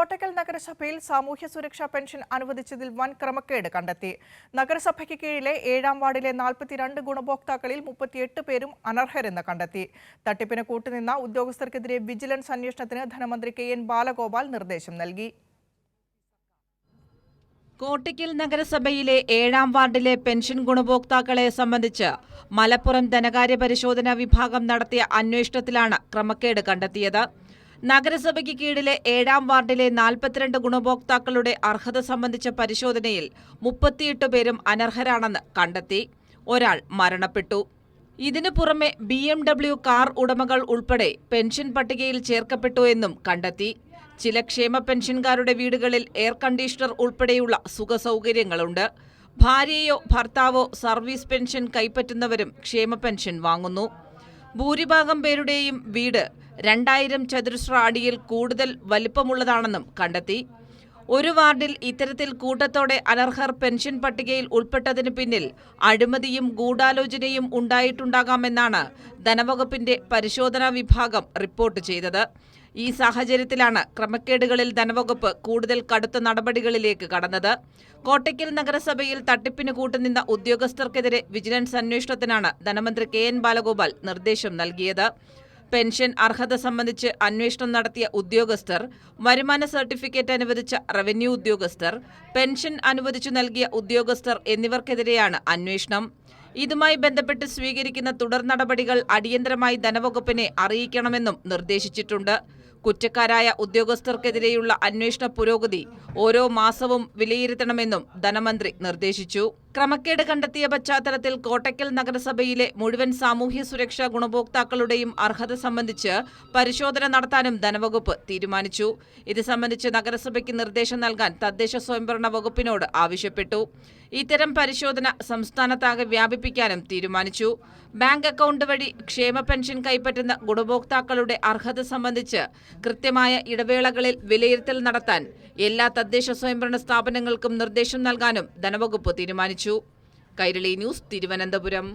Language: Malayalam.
കോട്ടക്കൽ നഗരസഭയിൽ സാമൂഹ്യ സുരക്ഷാ പെൻഷൻ അനുവദിച്ചതിൽ വൻ ക്രമക്കേട് കണ്ടെത്തി. നഗരസഭയ്ക്ക് കീഴിലെ 7-ാം വാർഡിലെ 42 ഗുണഭോക്താക്കളിൽ 38 പേരും അനർഹരെന്ന് കണ്ടെത്തി. തട്ടിപ്പിന് കൂട്ടുനിന്ന ഉദ്യോഗസ്ഥർക്കെതിരെ വിജിലൻസ് അന്വേഷണത്തിന് ധനമന്ത്രി KN ബാലഗോപാൽ നിർദ്ദേശം നൽകി. കോട്ടക്കൽ നഗരസഭയിലെ 7-ാം വാർഡിലെ പെൻഷൻ ഗുണഭോക്താക്കളെ സംബന്ധിച്ച് മലപ്പുറം ധനകാര്യ പരിശോധനാ വിഭാഗം നടത്തിയ അന്വേഷണത്തിലാണ് ക്രമക്കേട് കണ്ടെത്തിയത്. നഗരസഭയ്ക്ക് കീഴിലെ 7-ാം വാർഡിലെ 42 ഗുണഭോക്താക്കളുടെ അർഹത സംബന്ധിച്ച പരിശോധനയിൽ 38 പേരും അനർഹരാണെന്ന് കണ്ടെത്തി. ഒരാൾ മരണപ്പെട്ടു. ഇതിനു പുറമെ BMW കാർ ഉടമകൾ ഉൾപ്പെടെ പെൻഷൻ പട്ടികയിൽ ചേർക്കപ്പെട്ടു എന്നും കണ്ടെത്തി. ചില ക്ഷേമ പെൻഷൻകാരുടെ വീടുകളിൽ എയർ കണ്ടീഷണർ ഉൾപ്പെടെയുള്ള സുഖസൗകര്യങ്ങളുണ്ട്. ഭാര്യയോ ഭർത്താവോ സർവീസ് പെൻഷൻ കൈപ്പറ്റുന്നവരും ക്ഷേമ പെൻഷൻ വാങ്ങുന്നു. ഭൂരിഭാഗം പേരുടെയും വീട് 2000 ചതുരശ്ര അടിയിൽ കൂടുതൽ വലിപ്പമുള്ളതാണെന്നും കണ്ടെത്തി. ഒരു വാർഡിൽ ഇത്തരത്തിൽ കൂട്ടത്തോടെ അനർഹർ പെൻഷൻ പട്ടികയിൽ ഉൾപ്പെട്ടതിന് പിന്നിൽ അഴിമതിയും ഗൂഢാലോചനയും ഉണ്ടായിട്ടുണ്ടാകാമെന്നാണ് ധനവകുപ്പിന്റെ പരിശോധനാ വിഭാഗം റിപ്പോർട്ട് ചെയ്തത്. ഈ സാഹചര്യത്തിലാണ് ക്രമക്കേടുകളിൽ ധനവകുപ്പ് കൂടുതൽ കടുത്ത നടപടികളിലേക്ക് കടന്നത്. കോട്ടക്കൽ നഗരസഭയിൽ തട്ടിപ്പിന് കൂട്ടുനിന്ന ഉദ്യോഗസ്ഥർക്കെതിരെ വിജിലൻസ് അന്വേഷണത്തിനാണ് ധനമന്ത്രി KN ബാലഗോപാൽ നിർദ്ദേശം നൽകിയത്. പെൻഷൻ അർഹത സംബന്ധിച്ച് അന്വേഷണം നടത്തിയ ഉദ്യോഗസ്ഥർ, വരുമാന സർട്ടിഫിക്കറ്റ് അനുവദിച്ച റവന്യൂ ഉദ്യോഗസ്ഥർ, പെൻഷൻ അനുവദിച്ചു നൽകിയ ഉദ്യോഗസ്ഥർ എന്നിവർക്കെതിരെയാണ് അന്വേഷണം. ഇതുമായി ബന്ധപ്പെട്ട് സ്വീകരിക്കുന്ന തുടർ നടപടികൾ അടിയന്തരമായി ധനവകുപ്പിനെ അറിയിക്കണമെന്നും നിർദ്ദേശിച്ചിട്ടുണ്ട്. കുറ്റക്കാരായ ഉദ്യോഗസ്ഥർക്കെതിരെയുള്ള അന്വേഷണ പുരോഗതി ഓരോ മാസവും വിലയിരുത്തണമെന്നും ധനമന്ത്രി നിർദ്ദേശിച്ചു. ക്രമക്കേട് കണ്ടെത്തിയ പശ്ചാത്തലത്തിൽ കോട്ടക്കൽ നഗരസഭയിലെ മുഴുവൻ സാമൂഹ്യ സുരക്ഷാ ഗുണഭോക്താക്കളുടെയും അർഹത സംബന്ധിച്ച് പരിശോധന നടത്താനും ധനവകുപ്പ് തീരുമാനിച്ചു. ഇത് സംബന്ധിച്ച് നഗരസഭയ്ക്ക് നിർദ്ദേശം നൽകാൻ തദ്ദേശ സ്വയംഭരണ വകുപ്പിനോട് ആവശ്യപ്പെട്ടു. ഇത്തരം പരിശോധന സംസ്ഥാനത്താകെ വ്യാപിപ്പിക്കാനും തീരുമാനിച്ചു. ബാങ്ക് അക്കൗണ്ട് വഴി ക്ഷേമ പെൻഷൻ കൈപ്പറ്റുന്ന ഗുണഭോക്താക്കളുടെ അർഹത സംബന്ധിച്ച് കൃത്യമായ ഇടവേളകളിൽ വിലയിരുത്തൽ നടത്താൻ എല്ലാ തദ്ദേശ സ്വയംഭരണ സ്ഥാപനങ്ങൾക്കും നിർദ്ദേശം നൽകാനും ധനവകുപ്പ് തീരുമാനിച്ചു. കൈരളി ന്യൂസ്, തിരുവനന്തപുരം.